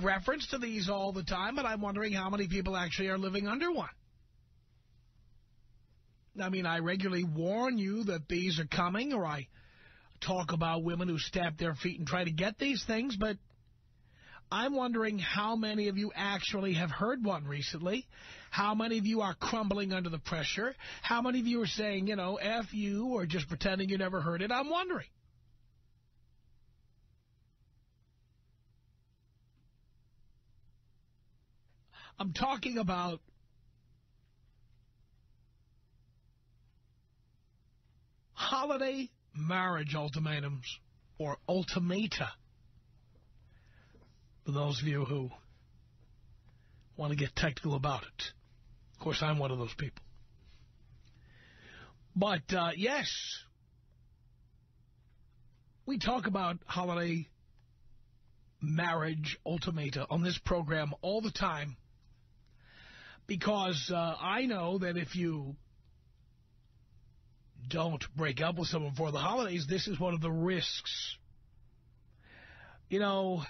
make reference to these all the time, but I'm wondering how many people actually are living under one. I mean, I regularly warn you that these are coming, or I talk about women who stamp their feet and try to get these things, but I'm wondering how many of you actually have heard one recently, how many of you are crumbling under the pressure, how many of you are saying, you know, F you, or just pretending you never heard it. I'm wondering. I'm talking about holiday marriage ultimatums, or ultimata, for those of you who want to get technical about it. Of course, I'm one of those people. But, yes, we talk about holiday marriage ultimata on this program all the time because I know that if you don't break up with someone for the holidays, this is one of the risks. You know,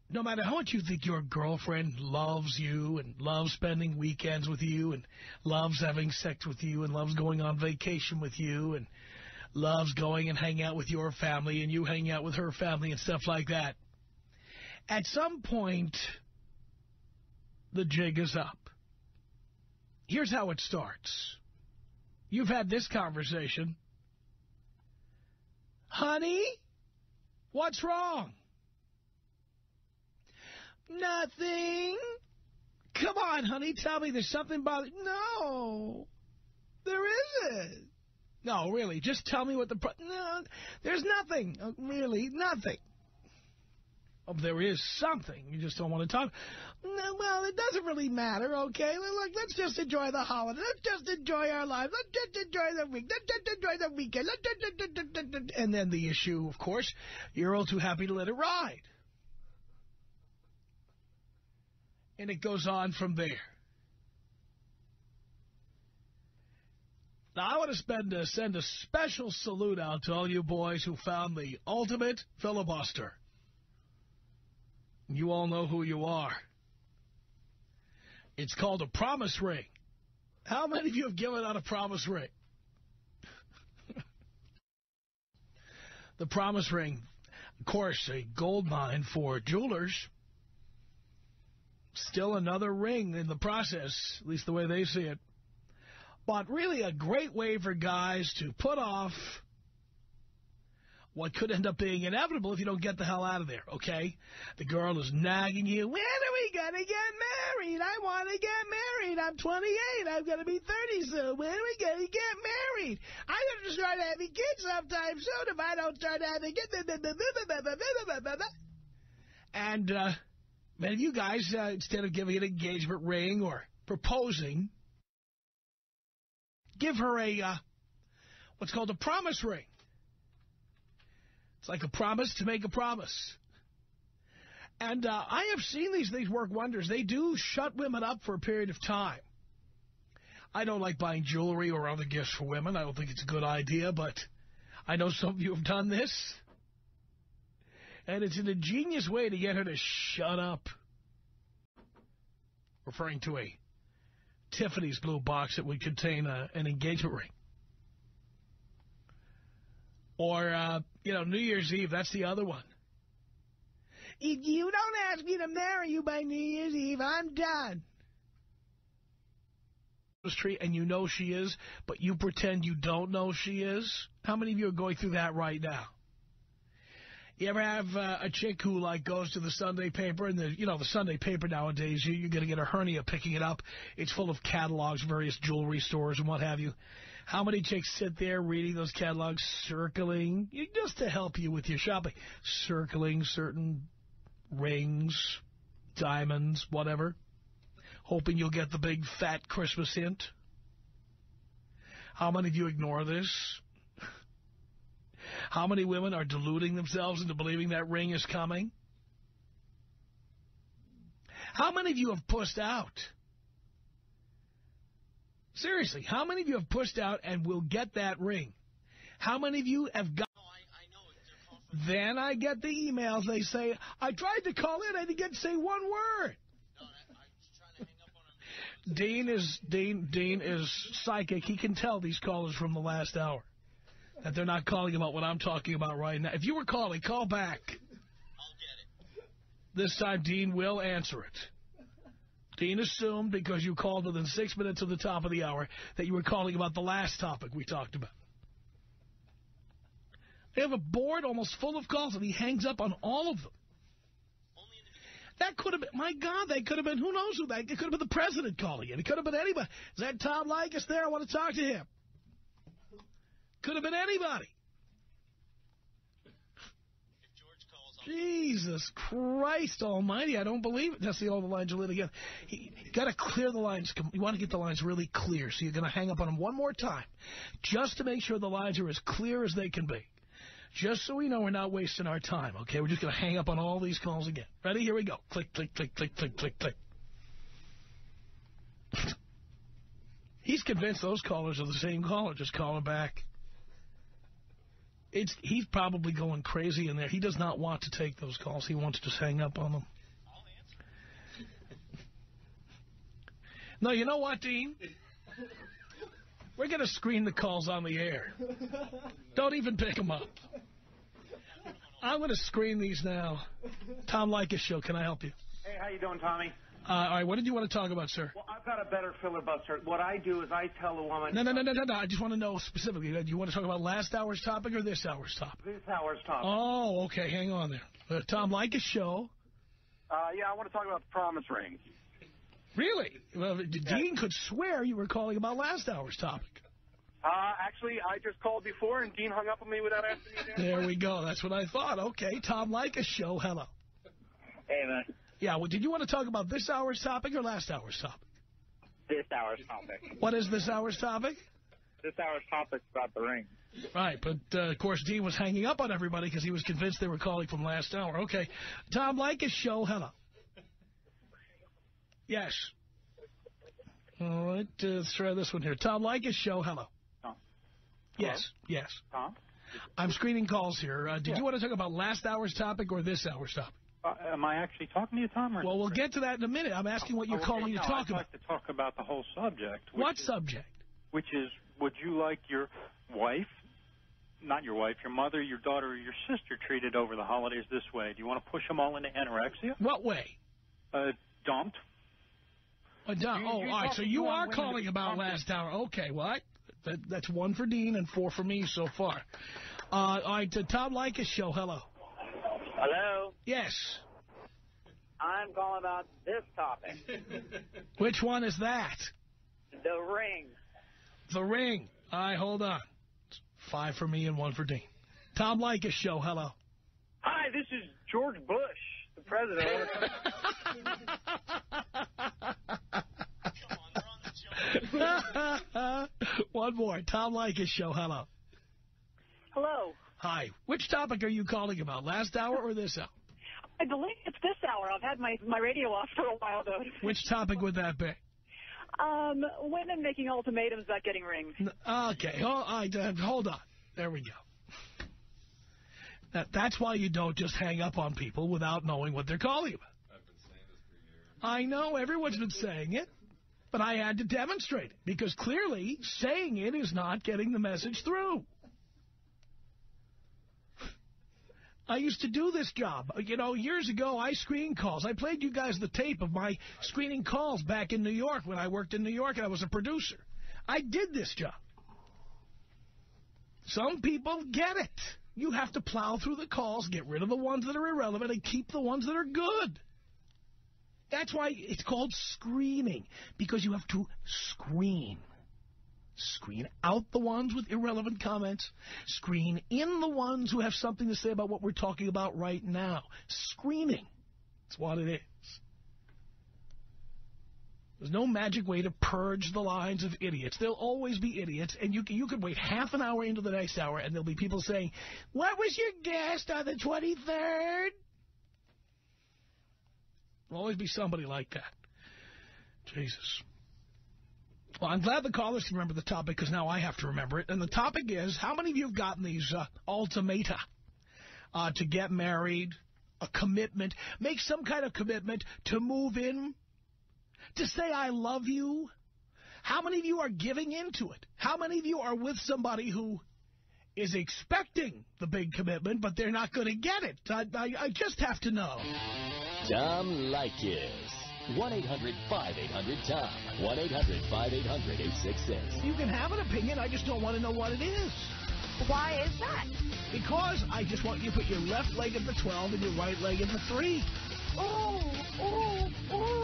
no matter how much you think your girlfriend loves you and loves spending weekends with you and loves having sex with you and loves going on vacation with you and loves going and hanging out with your family and you hang out with her family and stuff like that, at some point, the jig is up. Here's how it starts. You've had this conversation. Honey, what's wrong? Nothing. Come on, honey, tell me there's something bothering. No, there isn't. No, really, just tell me what the no, there's nothing. Really, nothing. Oh, there is something. You just don't want to talk. No, well, it doesn't really matter, okay? Look, let's just enjoy the holiday. Let's just enjoy our lives. Let's just enjoy the week. Let's just enjoy the weekend. And then the issue, of course, you're all too happy to let it ride. And it goes on from there. Now, I want to send a special salute out to all you boys who found the ultimate filibuster. You all know who you are. It's called a promise ring. How many of you have given out a promise ring? The promise ring, of course, a gold mine for jewelers. Still another ring in the process, at least the way they see it. But really a great way for guys to put off what could end up being inevitable if you don't get the hell out of there, okay? The girl is nagging you. When are we going to get married? I want to get married. I'm 28. I'm going to be 30 soon. When are we going to get married? I'm going to start having kids sometime soon if I don't start having kids. And many of you guys, instead of giving an engagement ring or proposing, give her a what's called a promise ring. It's like a promise to make a promise. And I have seen these things work wonders. They do shut women up for a period of time. I don't like buying jewelry or other gifts for women. I don't think it's a good idea, but I know some of you have done this. And it's an ingenious way to get her to shut up. Referring to a Tiffany's blue box that would contain an engagement ring. Or, you know, New Year's Eve, that's the other one. If you don't ask me to marry you by New Year's Eve, I'm done. And you know she is, but you pretend you don't know she is. How many of you are going through that right now? You ever have a chick who, like, goes to the Sunday paper, and the Sunday paper nowadays, you're going to get a hernia picking it up. It's full of catalogs, various jewelry stores and what have you. How many chicks sit there reading those catalogs, circling, just to help you with your shopping, circling certain rings, diamonds, whatever, hoping you'll get the big fat Christmas hint? How many of you ignore this? How many women are deluding themselves into believing that ring is coming? How many of you have pushed out? Seriously, how many of you have pushed out and will get that ring? How many of you have got... Then I get the emails. They say, I tried to call in. I didn't get to say one word. Dean is psychic. He can tell these callers from the last hour that they're not calling about what I'm talking about right now. If you were calling, call back. I'll get it. This time, Dean will answer it. Dean assumed, because you called within 6 minutes of the top of the hour, that you were calling about the last topic we talked about. They have a board almost full of calls, and he hangs up on all of them. That could have been, my God, that could have been, who knows who that, it could have been the president calling in. It could have been anybody. Is that Tom Leykis there? I want to talk to him. Could have been anybody. If George calls, Jesus Christ almighty, I don't believe it. That's the all the lines are lit again. You got to clear the lines. You want to get the lines really clear, so you're going to hang up on them one more time, just to make sure the lines are as clear as they can be. Just so we know we're not wasting our time, okay? We're just going to hang up on all these calls again. Ready? Here we go. Click, click, click, click, click, click, click. He's convinced those callers are the same caller. Just call him back. He's probably going crazy in there. He does not want to take those calls. He wants to just hang up on them. I'll answer. No, you know what, Dean? We're going to screen the calls on the air. Don't even pick them up. I'm going to screen these now. Tom Leykis Show, can I help you? Hey, how you doing, Tommy? All right, what did you want to talk about, sir? Well, I've got a better filibuster. What I do is I tell a woman... No. I just want to know specifically. Do you want to talk about last hour's topic or this hour's topic? This hour's topic. Oh, okay. Hang on there. The Tom Leykis Show. Yeah, I want to talk about the promise ring. Really? Well, Dean could swear you were calling about last hour's topic. Actually, I just called before, and Dean hung up on me without asking me again. There we go. That's what I thought. Okay, Tom Leykis Show. Hello. Hey, man. Yeah, well, did you want to talk about this hour's topic or last hour's topic? This hour's topic. What is this hour's topic? This hour's topic's about the ring. Right, but, of course, Dean was hanging up on everybody because he was convinced they were calling from last hour. Okay, Tom Leykis Show. Hello. Yes. All right, let's try this one here. Tom Leykis Show. Hello. Yes, yes. Tom? I'm screening calls here. Did you want to talk about last hour's topic or this hour's topic? Am I actually talking to you, Tom? Well, we'll get to that in a minute. I'm asking what you're calling to talk about. I'd like to talk about the whole subject. What subject? Which is, would you like your wife, not your wife, your mother, your daughter, or your sister treated over the holidays this way? Do you want to push them all into anorexia? What way? Dumped. All right, so you are calling about last hour. Okay, well, that's 1 for Dean and 4 for me so far. All right, the Tom Leykis Show, hello. Hello? Yes. I'm calling about this topic. Which one is that? The ring. The ring. All right, hold on. It's 5 for me and 1 for Dean. Tom Leykis Show, hello. Hi, this is George Bush, the president. One more. Tom Leykis Show. Hello. Hello. Hi. Which topic are you calling about? Last hour or this hour? I believe it's this hour. I've had my radio off for a while, though. Which topic would that be? Women making ultimatums about getting rings. Okay. Hold on. There we go. That's why you don't just hang up on people without knowing what they're calling about. I've been saying this for years. I know. Everyone's been saying it. But I had to demonstrate it, because clearly saying it is not getting the message through. I used to do this job. You know, years ago, I screened calls. I played you guys the tape of my screening calls back in New York when I worked in New York and I was a producer. I did this job. Some people get it. You have to plow through the calls, get rid of the ones that are irrelevant, and keep the ones that are good. That's why it's called screening, because you have to screen. Screen out the ones with irrelevant comments. Screen in the ones who have something to say about what we're talking about right now. Screening. That's what it is. There's no magic way to purge the lines of idiots. There'll always be idiots, and you can wait half an hour into the next hour, and there'll be people saying, "What was your guest on the 23rd?" There'll always be somebody like that. Jesus. Well, I'm glad the callers can remember the topic, because now I have to remember it. And the topic is, how many of you have gotten these ultimata? to get married, a commitment, make some kind of commitment to move in, to say I love you? How many of you are giving into it? How many of you are with somebody who is expecting the big commitment, but they're not going to get it? I just have to know. Tom Leykis. 1-800-5800-TOM. 1-800-5800-866. You can have an opinion. I just don't want to know what it is. Why is that? Because I just want you to put your left leg at the 12 and your right leg at the 3. Oh,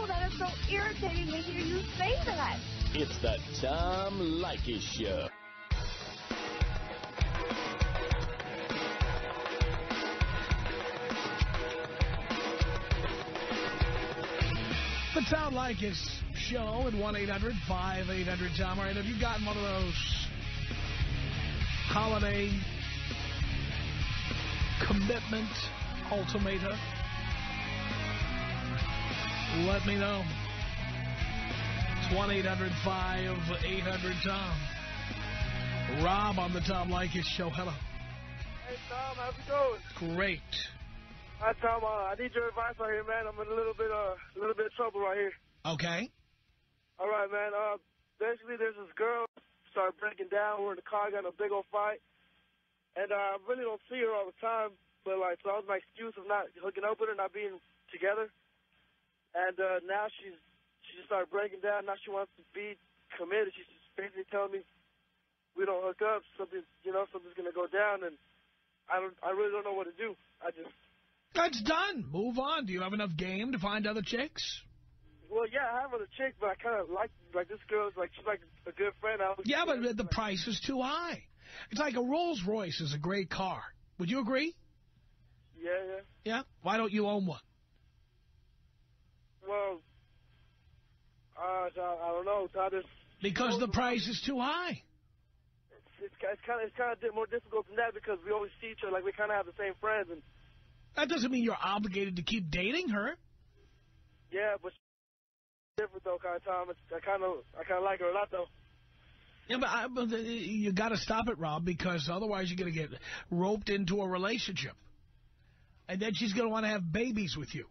that is so irritating to hear you say that. It's the Tom Leykis Show. The Tom Leykis Show at 1-800-5800-TOM. All right, have you gotten one of those holiday commitment ultimata? Let me know. It's 1-800-5800-TOM. Rob on the Tom Leykis Show. Hello. Hey, Tom, how's it going? Great. Hi, Tom. I need your advice right here, man. I'm in a little bit of trouble right here. Okay. All right, man. Basically, there's this girl started breaking down. We're in the car, got in a big old fight, and I really don't see her all the time. But like, so that was my excuse of not hooking up with her, not being together. And now she just started breaking down. Now she wants to be committed. She's just basically telling me we don't hook up, something's gonna go down, and I really don't know what to do. That's done. Move on. Do you have enough game to find other chicks? Well, yeah, I have other chicks, but I kind of like this girl's she's like a good friend. Yeah, but the price is too high. It's like a Rolls Royce is a great car. Would you agree? Yeah. Yeah? Why don't you own one? Well, I don't know. Because the price is too high. It's kind of more difficult than that because we always see each other. Like, we kind of have the same friends. And that doesn't mean you're obligated to keep dating her. Yeah, but she's different though, kind of, Tom. I kind of like her a lot though. Yeah, but you got to stop it, Rob, because otherwise you're going to get roped into a relationship, and then she's going to want to have babies with you.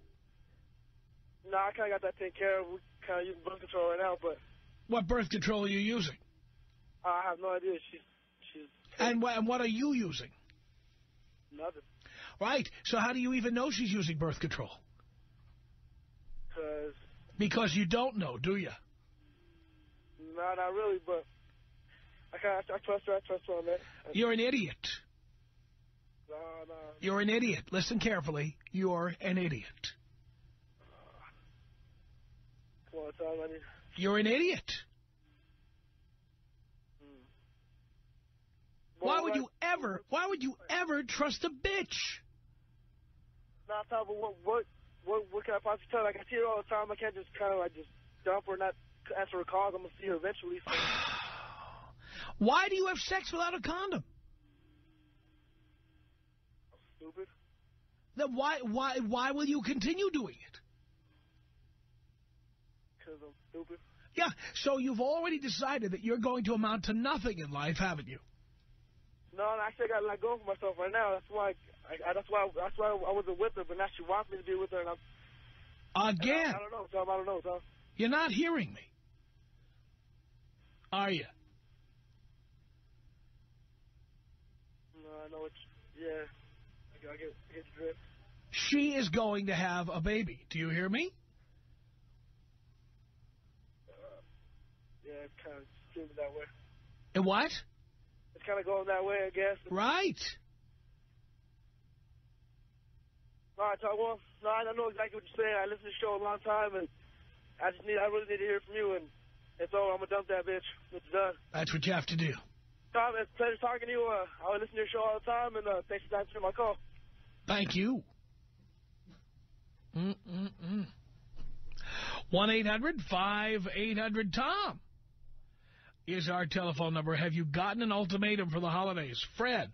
No, I kind of got that taken care of. We're kind of using birth control right now, but what birth control are you using? I have no idea. She's and what are you using? Nothing. Right. So how do you even know she's using birth control? Because you don't know, do you? No, not really, but I trust her. I trust her on that. You're an idiot. No. You're an idiot. Listen carefully. You're an idiot. Come on, Tom. You're an idiot. Why would you ever trust a bitch? No, Tom, but what can I possibly tell her? Like, I see her all the time. I can't just kind of just dump her and not answer her calls. I'm going to see her eventually. So. Why do you have sex without a condom? Stupid. Then why will you continue doing it? Because I'm stupid. Yeah, so you've already decided that you're going to amount to nothing in life, haven't you? No, actually, I got to let go of myself right now. That's why I wasn't with her, but now she wants me to be with her. And Again? I don't know, Tom. I don't know, Tom. You're not hearing me, are you? No, I know it's, yeah. I get the drift. She is going to have a baby. Do you hear me? Yeah, it's kind of seems that way. And what? It's kind of going that way, I guess. Right. All right, Tom. Well, no, I know exactly what you're saying. I listened to the show a long time, and I really need to hear from you. And it's all. I'm gonna dump that bitch. It's done. That's what you have to do. Tom, it's a pleasure talking to you. I listen to your show all the time, and thanks for answering my call. Thank you. 1-800-5800-TOM is our telephone number. Have you gotten an ultimatum for the holidays? Fred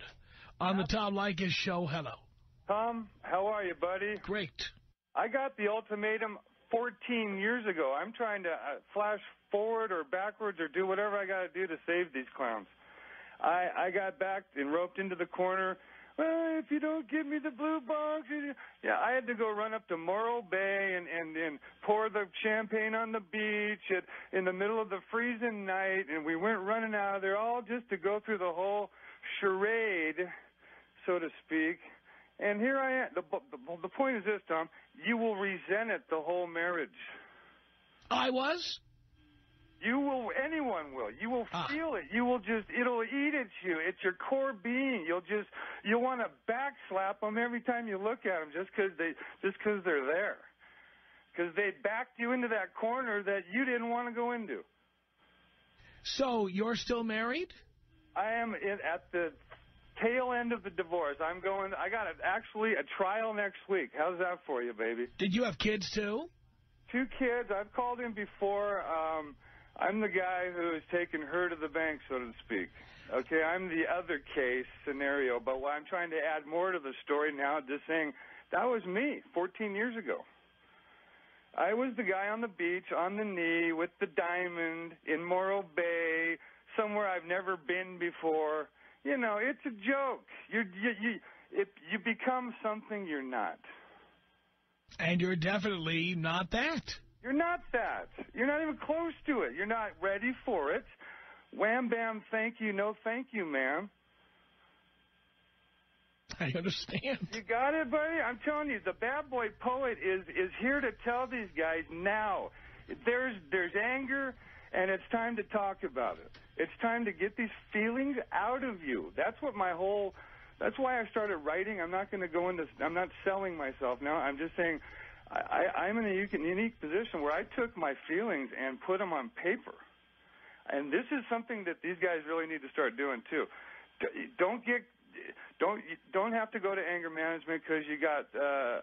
on the Tom Leykis Show. Hello. Tom, how are you, buddy? Great. I got the ultimatum 14 years ago. I'm trying to flash forward or backwards or do whatever I got to do to save these clowns. I got backed and roped into the corner well, if you don't give me the blue box. Yeah, I had to go run up to Morro Bay and pour the champagne on the beach in the middle of the freezing night, and we went running out of there all just to go through the whole charade, so to speak. And here I am. The point is this, Tom. You will resent it the whole marriage. I was? You will. Anyone will. You will feel it. You will just. It'll eat at you. It's your core being. You'll want to backslap them every time you look at them, just because they're there. Because they backed you into that corner that you didn't want to go into. So you're still married? I am at the tail end of the divorce. I got actually a trial next week. How's that for you, baby? Did you have kids, too? 2 kids. I've called in before. I'm the guy who is taking her to the bank, so to speak. Okay, I'm the other case scenario, but I'm trying to add more to the story now, just saying that was me 14 years ago. I was the guy on the beach, on the knee, with the diamond, in Morro Bay, somewhere I've never been before. You know, it's a joke. You become something you're not. And you're definitely not that. You're not that. You're not even close to it. You're not ready for it. Wham, bam, thank you, no thank you, ma'am. I understand. You got it, buddy? I'm telling you, the bad boy poet is here to tell these guys now. There's anger, and it's time to talk about it. It's time to get these feelings out of you. That's why I started writing. I'm not going to go into, I'm not selling myself now. I'm just saying I'm in a unique position where I took my feelings and put them on paper. And this is something that these guys really need to start doing, too. Don't have to go to anger management because you got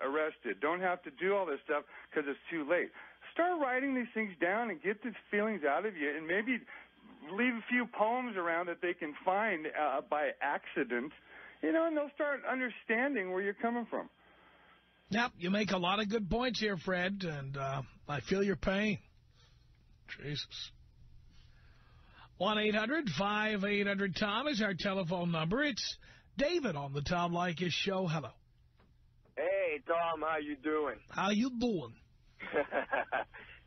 arrested. Don't have to do all this stuff because it's too late. Start writing these things down and get these feelings out of you, and maybe leave a few poems around that they can find by accident, you know, and they'll start understanding where you're coming from. Yep, you make a lot of good points here, Fred, and I feel your pain. Jesus. 1-800-5800-TOM is our telephone number. It's David on the Tom Leykis Show. Hello. Hey, Tom, how you doing? How you doing?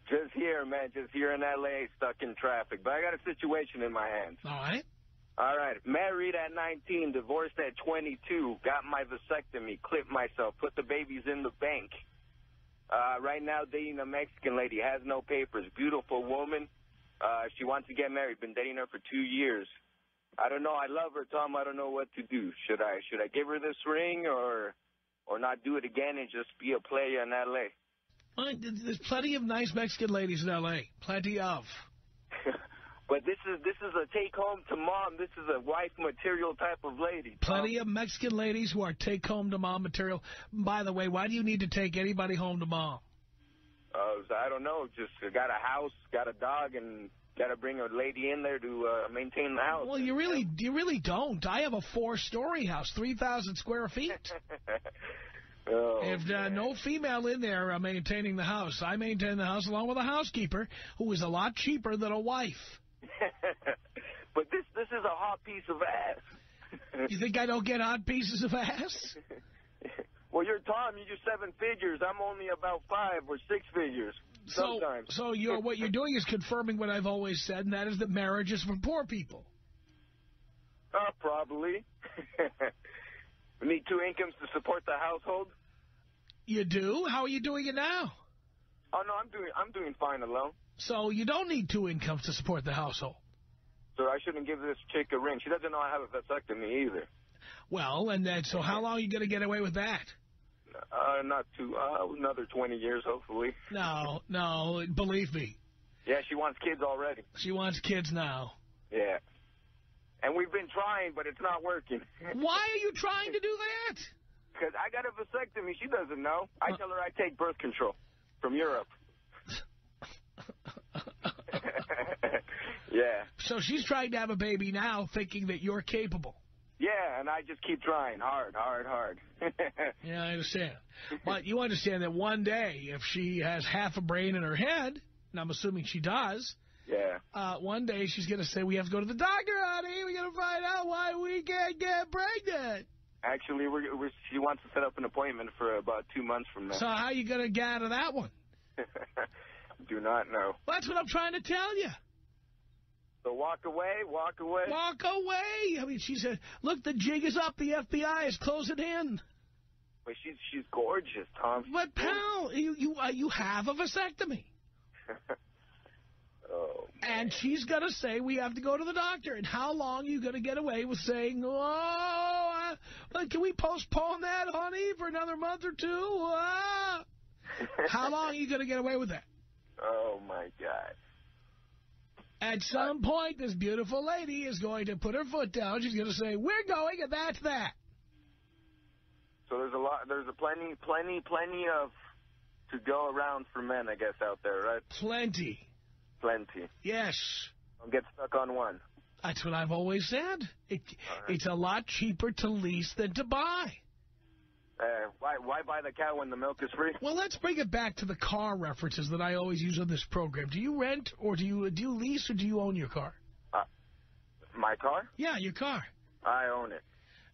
Just here, man. Just here in L.A., stuck in traffic. But I got a situation in my hands. All right. Married at 19, divorced at 22, got my vasectomy, clipped myself, put the babies in the bank. Right now, dating a Mexican lady, has no papers, beautiful woman. She wants to get married. Been dating her for 2 years. I don't know. I love her, Tom. I don't know what to do. Should I give her this ring or not do it again and just be a player in L.A.? Well, there's plenty of nice Mexican ladies in L.A. Plenty of. But this is a take home to mom. This is a wife material type of lady. Tom. Plenty of Mexican ladies who are take home to mom material. By the way, why do you need to take anybody home to mom? I don't know. Just got a house, got a dog, and got to bring a lady in there to maintain the house. Well, you really don't. I have a 4-story house, 3,000 square feet. If no female in there maintaining the house, I maintain the house along with a housekeeper who is a lot cheaper than a wife. But this is a hot piece of ass. You think I don't get hot pieces of ass? Well, you're Tom. You do 7 figures. I'm only about 5 or 6 figures sometimes. So what you're doing is confirming what I've always said, and that is that marriage is for poor people. Probably. We need 2 incomes to support the household. You do? How are you doing it now? Oh no, I'm doing fine alone. So you don't need 2 incomes to support the household. So I shouldn't give this chick a ring. She doesn't know I have a vasectomy either. Well, and then so how long are you going to get away with that? Not too. Another 20 years, hopefully. No, believe me. Yeah, she wants kids already. She wants kids now. Yeah. And we've been trying, but it's not working. Why are you trying to do that? Because I got a vasectomy. She doesn't know. I tell her I take birth control from Europe. Yeah. So she's trying to have a baby now, thinking that you're capable. Yeah, and I just keep trying hard. Yeah, I understand. But you understand that one day, if she has half a brain in her head, and I'm assuming she does, yeah. One day she's going to say, we have to go to the doctor, honey. We got to find out why we can't get pregnant. Actually, she wants to set up an appointment for about 2 months from now. So how are you going to get out of that one? Do not know. That's what I'm trying to tell you. So walk away, walk away. Walk away. I mean, she said, look, the jig is up. The FBI is closing in. But she's gorgeous, Tom. But, pal, you have a vasectomy. Oh, man. And she's going to say we have to go to the doctor. And how long are you going to get away with saying, can we postpone that, honey, for another month or two? How long are you going to get away with that? Oh, my God. At some point, this beautiful lady is going to put her foot down. She's going to say, we're going, and that's that. So there's plenty of to go around for men, I guess, out there, right? Plenty. Yes. Don't get stuck on one. That's what I've always said. It's a lot cheaper to lease than to buy. Why buy the cow when the milk is free? Well, let's bring it back to the car references that I always use on this program. Do you rent, or do you lease, or do you own your car? My car? Yeah, your car. I own it.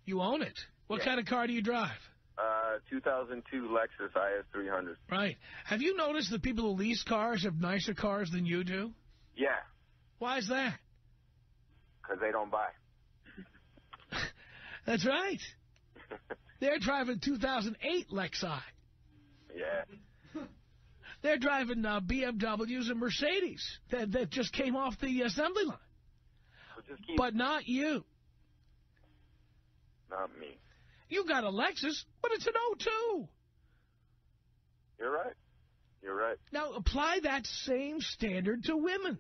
You own it? What kind of car do you drive? 2002 Lexus IS 300. Right. Have you noticed that people who lease cars have nicer cars than you do? Yeah. Why is that? Because they don't buy. That's right. They're driving 2008 Lexi. Yeah. They're driving BMWs and Mercedes that just came off the assembly line. But not you. Not me. You got a Lexus, but it's an 02. You're right. Now, apply that same standard to women.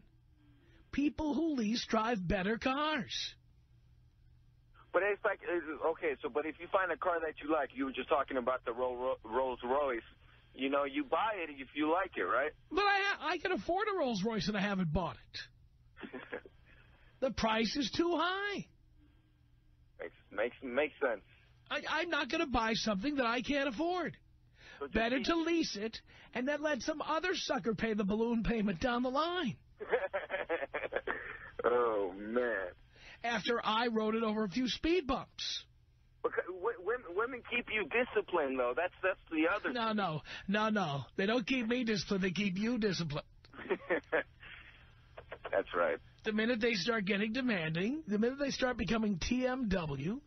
People who lease drive better cars. But it's like, okay, but if you find a car that you like, you were just talking about the Rolls Royce, you know, you buy it if you like it, right? But I can afford a Rolls Royce and I haven't bought it. The price is too high. Makes sense. I'm not going to buy something that I can't afford. So better to lease it and then let some other sucker pay the balloon payment down the line. Oh, man. After I rode it over a few speed bumps. Because women keep you disciplined, though. That's the other thing. No. They don't keep me disciplined. They keep you disciplined. That's right. The minute they start getting demanding, the minute they start becoming TMW,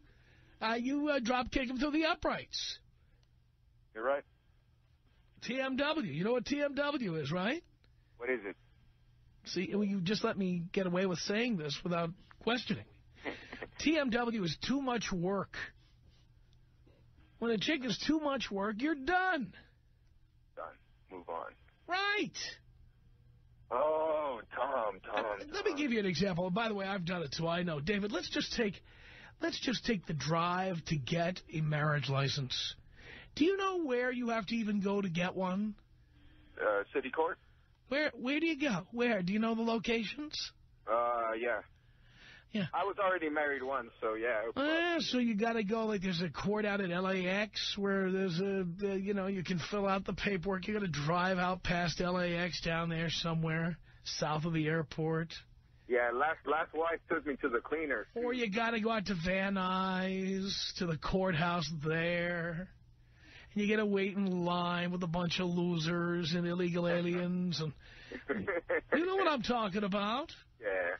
you drop kick them through the uprights. You're right. TMW. You know what TMW is, right? What is it? See, you just let me get away with saying this without questioning me. TMW is too much work. When a chick is too much work, you're done. Done. Move on. Right. Oh, Tom. Let me give you an example. By the way, I've done it, so I know. David, let's just take the drive to get a marriage license. Do you know where you have to even go to get one? City court. Where do you go? Where? Do you know the locations? Yeah. I was already married once, so yeah. So you got to go, like there's a court out at LAX where there's you can fill out the paperwork. You got to drive out past LAX down there somewhere south of the airport. Yeah, last wife took me to the cleaners. Or you got to go out to Van Nuys, to the courthouse there. And you got to wait in line with a bunch of losers and illegal aliens. And you know what I'm talking about? Yeah.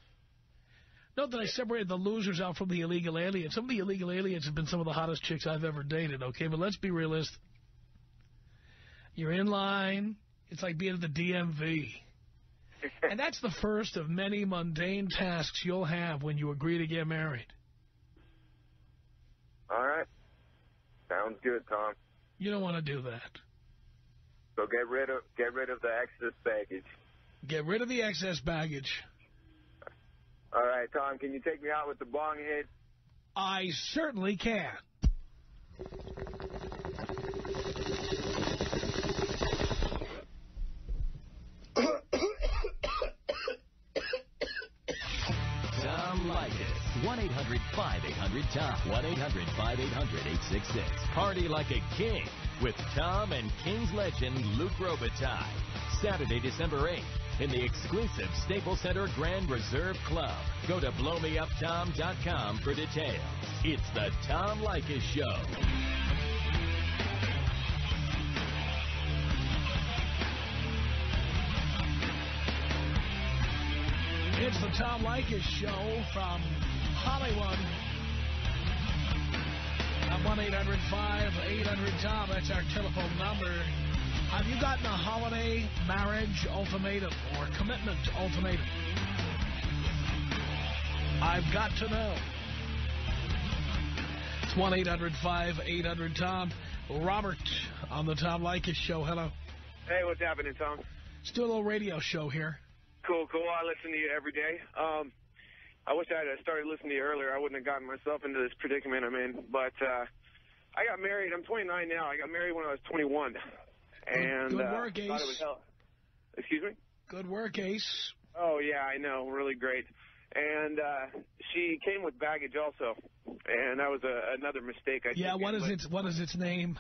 Note that I separated the losers out from the illegal aliens. Some of the illegal aliens have been some of the hottest chicks I've ever dated, okay? But let's be realistic. You're in line. It's like being at the DMV. And that's the first of many mundane tasks you'll have when you agree to get married. All right. Sounds good, Tom. You don't want to do that. So get rid of the excess baggage. Get rid of the excess baggage. All right, Tom, can you take me out with the bong hit? I certainly can. Tom Leykis. 1-800-5800-TOM. 1-800-5800-866. Party like a king with Tom and King's legend Luke Robitaille. Saturday, December 8th. in the exclusive Staples Center Grand Reserve Club. Go to blowmeuptom.com for details. It's the Tom Leykis Show. It's the Tom Leykis Show from Hollywood. At 1-800-5800-TOM. That's our telephone number. Have you gotten a holiday marriage ultimatum or commitment ultimatum? I've got to know. It's 1-800-5800-TOM. Robert on the Tom Leykis Show. Hello. Hey, what's happening, Tom? Let's do a little radio show here. Cool. I listen to you every day. I wish I had started listening to you earlier. I wouldn't have gotten myself into this predicament I'm in. But I got married. I'm 29 now. I got married when I was 21. And good work, Ace. thought it would help. Excuse me? Good work, Ace. Oh, yeah, I know. Really great. And she came with baggage also. And that was another mistake I Yeah, what is its name?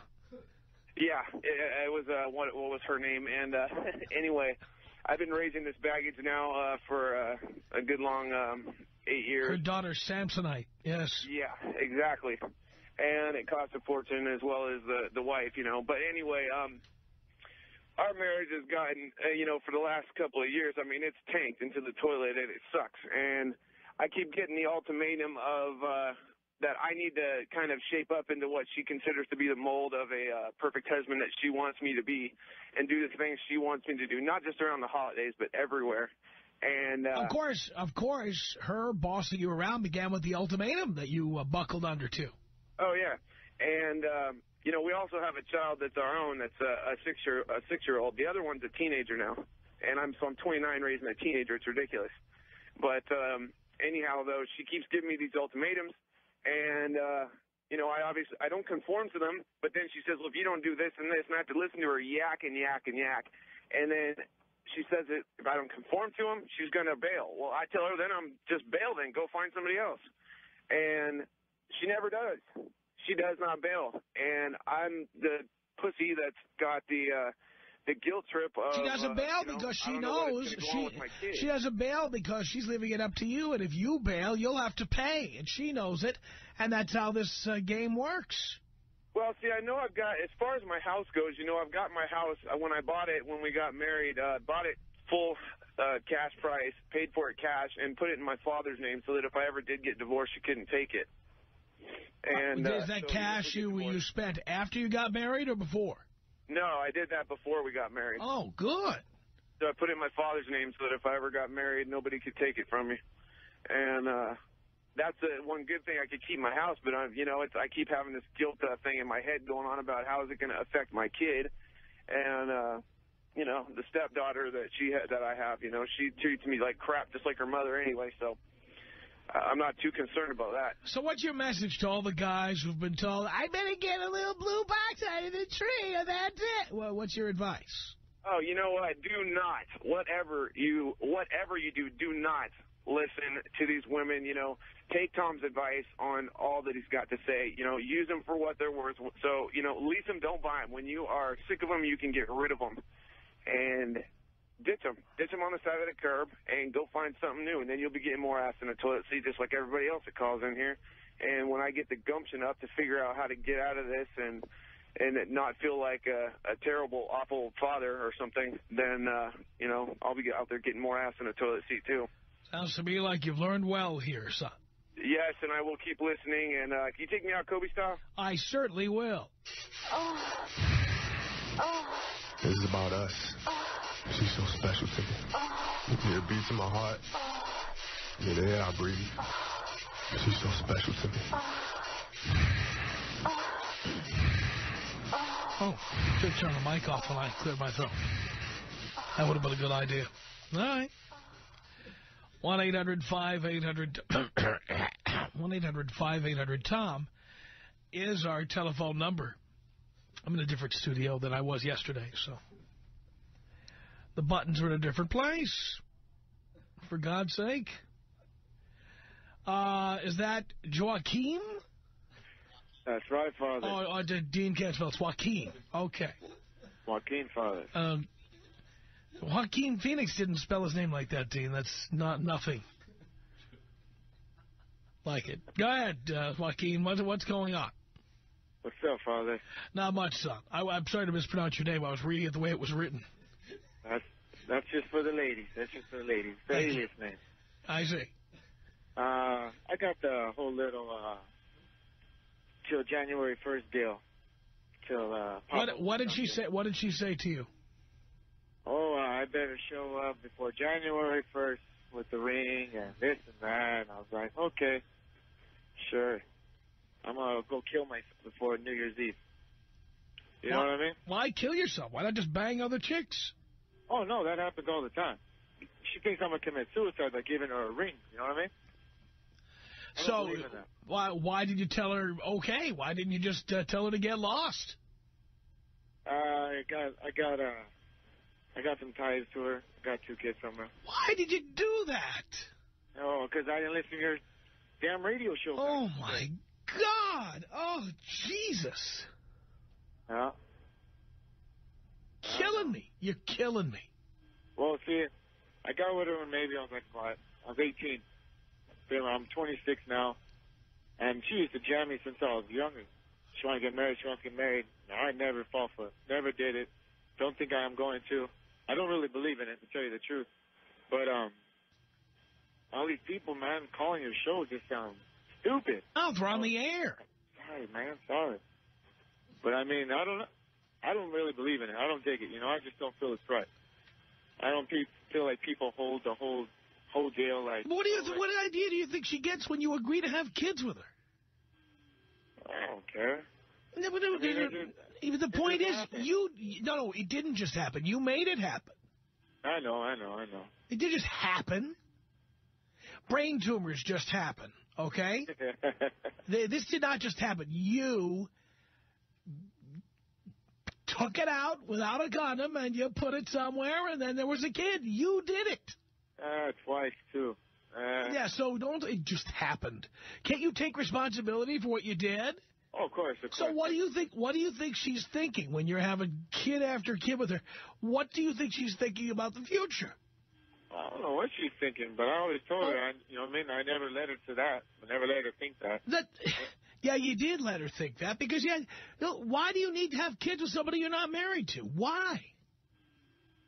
Yeah, it was what was her name? And anyway, I've been raising this baggage now for a good long 8 years. Her daughter, Samsonite, yes. Yeah, exactly. And it cost a fortune as well as the wife, you know. But anyway, our marriage has gotten, for the last couple of years, I mean, it's tanked into the toilet and it sucks. And I keep getting the ultimatum of that I need to kind of shape up into what she considers to be the mold of a perfect husband that she wants me to be and do the things she wants me to do, not just around the holidays, but everywhere. And of course, her bossing you around began with the ultimatum that you buckled under to. Oh, yeah. And, we also have a child that's our own that's a six-year-old. The other one's a teenager now. And I'm 29 raising a teenager. It's ridiculous. But anyhow, though, she keeps giving me these ultimatums. And, I don't conform to them. But then she says, well, if you don't do this and this, and I have to listen to her yak and yak and yak. And then she says that if I don't conform to them, she's going to bail. Well, I tell her then I'm just bail then. Go find somebody else. And she never does. She does not bail. And I'm the pussy that's got the guilt trip of... She doesn't bail because she knows... She doesn't bail because she's leaving it up to you, and if you bail, you'll have to pay. And she knows it, and that's how this game works. Well, see, I know I've got... As far as my house goes, I've got my house... When I bought it, when we got married, bought it full cash price, paid for it cash, and put it in my father's name so that if I ever did get divorced, she couldn't take it. And is that cash you spent after you got married or before? No, I did that before we got married. Oh, good. So I put it in my father's name so that if I ever got married, nobody could take it from me. And that's one good thing. I could keep my house, but I keep having this guilt thing in my head going on about how is it going to affect my kid. And the stepdaughter that I have, she treats me like crap, just like her mother anyway. So I'm not too concerned about that. So what's your message to all the guys who've been told, I better get a little blue box out of the tree and that's it? Well, what's your advice? Oh, you know what? Do not. Whatever you do, do not listen to these women. Take Tom's advice on all that he's got to say. Use them for what they're worth. So, lease them, don't buy them. When you are sick of them, you can get rid of them. And ditch them. Ditch them on the side of the curb and go find something new. And then you'll be getting more ass in the toilet seat just like everybody else that calls in here. And when I get the gumption up to figure out how to get out of this and not feel like a terrible, awful father or something, then, I'll be out there getting more ass in the toilet seat, too. Sounds to me like you've learned well here, son. Yes, and I will keep listening. And can you take me out Kobe style? I certainly will. This is about us. She's so special to me. Yeah, it beats in my heart. Yeah, the air I breathe. She's so special to me. Oh, should turn the mic off when I cleared my throat. That would have been a good idea. All right. 1-800-5800-TOM is our telephone number. I'm in a different studio than I was yesterday, so the buttons are in a different place. For God's sake. Is that Joaquin? That's right, Father. Oh, Dean can't spell. It's Joaquin. Okay. Joaquin, Father. Joaquin Phoenix didn't spell his name like that, Dean. That's nothing like it. Go ahead, Joaquin. What's going on? What's up, Father? Not much, son. I'm sorry to mispronounce your name. I was reading it the way it was written. That's just for the ladies. That's just for the ladies. Alias name. I see. I got the whole little till January 1st deal. Till what did she say? What did she say to you? Oh, I better show up before January 1st with the ring and this and that. And I was like, okay, sure. I'm going to go kill myself before New Year's Eve. You know what I mean? Why kill yourself? Why not just bang other chicks? Oh, no, that happens all the time. She thinks I'm going to commit suicide by giving her a ring. You know what I mean? So why did you tell her okay? Why didn't you just tell her to get lost? I got some ties to her. I got 2 kids from her. Why did you do that? Oh, because I didn't listen to your damn radio show. Oh, my God. Oh, Jesus. Yeah. Killing me. You're killing me. Well, see, I got with her when maybe I was like, what? I was 18. I'm 26 now. And she used to jam me since I was younger. She wants to get married. She wants to get married. I never fall for it. Never did it. Don't think I am going to. I don't really believe in it, to tell you the truth. But all these people, man, calling your show just sound stupid. Oh, they're on the air. Sorry, man. Sorry. But, I mean, I don't really believe in it. I don't take it. You know, I just don't feel it's right. I don't feel like people hold the whole deal like... What idea do you think she gets when you agree to have kids with her? I don't care. Even the point is, no, it didn't just happen. You made it happen. I know. It didn't just happen. Brain tumors just happen, okay? This did not just happen. You took it out without a condom and you put it somewhere and then there was a kid. You did it. Twice, too. Yeah, so it just happened. Can't you take responsibility for what you did? Oh, of course. So what do you think she's thinking when you're having kid after kid with her? What do you think she's thinking about the future? I don't know what she's thinking, but I always told her, you know what I mean? I never led her to that. I never let her think that. Yeah, you did let her think that because why do you need to have kids with somebody you're not married to? Why?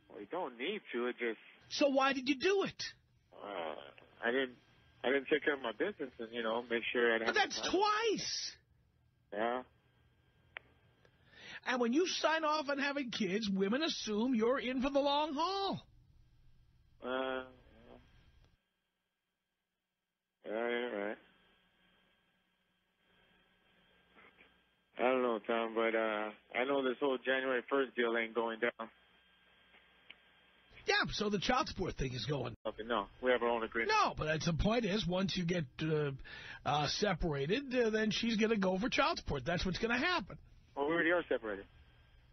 Well, you don't need to. It just... So why did you do it? I didn't take care of my business and, you know, make sure I'd have... But that's twice. Yeah. And when you sign off on having kids, women assume you're in for the long haul. Yeah, you're right. I don't know, Tom, but I know this whole January 1st deal ain't going down. Yeah, so the child support thing is going. Okay, no, we have our own agreement. No, but the point is, once you get separated, then she's going to go for child support. That's what's going to happen. Well, we already are separated.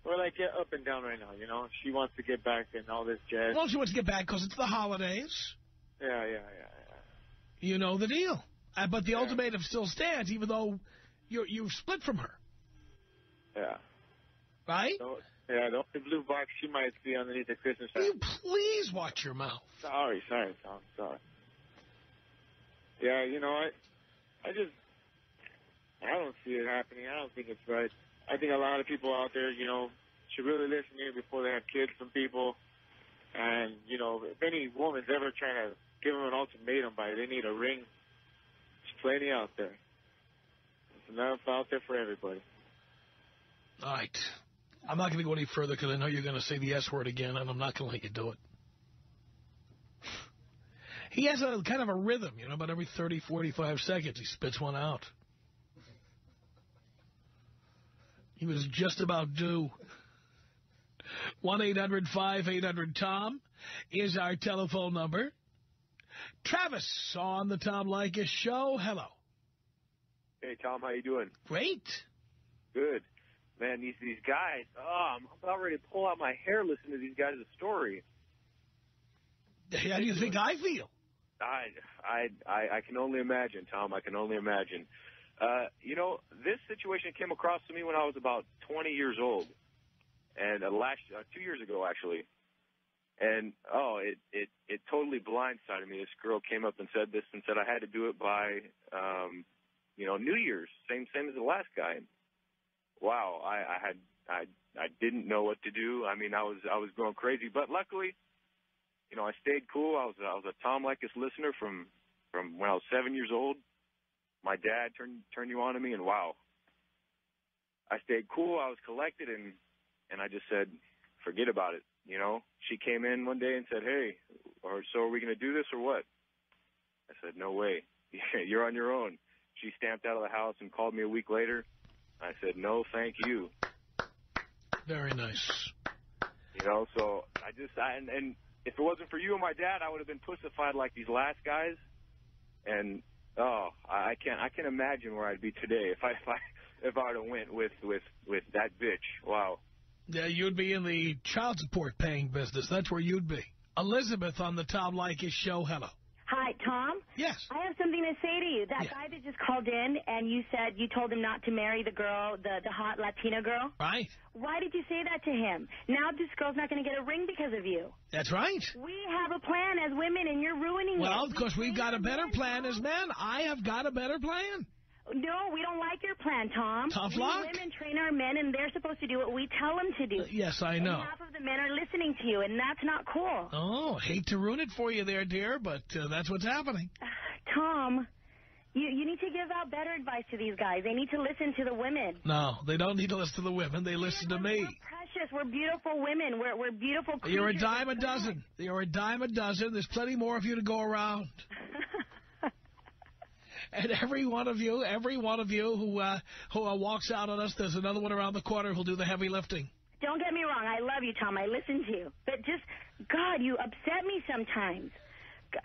We're like up and down right now, you know. She wants to get back and all this jazz. Well, she wants to get back because it's the holidays. Yeah. You know the deal. But the ultimatum still stands, even though you've split from her. Yeah. Right? So, yeah, the only blue box she might see underneath the Christmas tree. Will you please watch your mouth? Sorry, Tom. Sorry. Yeah, you know, I don't see it happening. I don't think it's right. I think a lot of people out there, you know, should really listen to you before they have kids from people. And, you know, if any woman's ever trying to give them an ultimatum by they need a ring, there's plenty out there. There's enough out there for everybody. All right. I'm not going to go any further because I know you're going to say the S word again, and I'm not going to let you do it. He has a kind of a rhythm, you know, about every 30, 45 seconds he spits one out. He was just about due. 1-800-5800-TOM is our telephone number. Travis on the Tom Leykis Show. Hello. Hey, Tom, how you doing? Great. Good. Man, these guys, I'm about ready to pull out my hair listening to these guys' story. How do you think I feel? I can only imagine, Tom. I can only imagine. You know, this situation came across to me when I was about 20 years old, and 2 years ago, actually. And, it totally blindsided me. This girl came up and said this and said I had to do it by, New Year's, same as the last guy. And wow, I didn't know what to do. I mean, I was going crazy, but luckily, I stayed cool. I was a Tom Leykis listener from when I was 7 years old. My dad turned you on to me, and wow, I stayed cool. I was collected, and I just said, forget about it. She came in one day and said, hey, so are we going to do this or what? I said, no way. You're on your own. She stamped out of the house and called me a week later. I said, no, thank you. Very nice. So and if it wasn't for you and my dad, I would have been pussified like these last guys. And, I can't imagine where I'd be today if I would have went with that bitch. Wow. Yeah, you'd be in the child support paying business. That's where you'd be. Elizabeth on the Tom Leykis Show. Hello. Hi, Tom. Yes. I have something to say to you. That guy that just called in and you said you told him not to marry the girl, the hot Latina girl. Right. Why did you say that to him? Now this girl's not going to get a ring because of you. That's right. We have a plan as women and you're ruining it. Well, because we've got a better plan as men. I have got a better plan. No, we don't like your plan, Tom. Tough luck. We women train our men, and they're supposed to do what we tell them to do. Yes, I know. And half of the men are listening to you, and that's not cool. Oh, hate to ruin it for you there, dear, but that's what's happening. Tom, you need to give out better advice to these guys. They need to listen to the women. No, they don't need to listen to the women. They listen to me. We're precious. We're beautiful women. We're beautiful creatures. You're a dime a dozen. You're a dime a dozen. There's plenty more of you to go around. And every one of you who walks out on us, there's another one around the corner who'll do the heavy lifting. Don't get me wrong. I love you, Tom. I listen to you. But just, God, you upset me sometimes.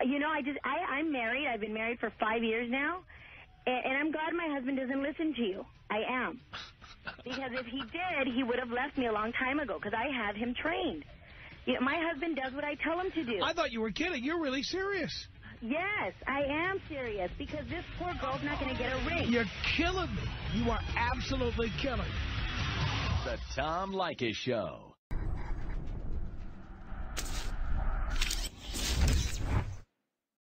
I'm married. I've been married for 5 years now. And I'm glad my husband doesn't listen to you. I am. Because if he did, he would have left me a long time ago because I have him trained. My husband does what I tell him to do. I thought you were kidding. You're really serious. Yes, I am serious, because this poor girl's not going to get a ring. You're killing me. You are absolutely killing me. The Tom Leykis Show.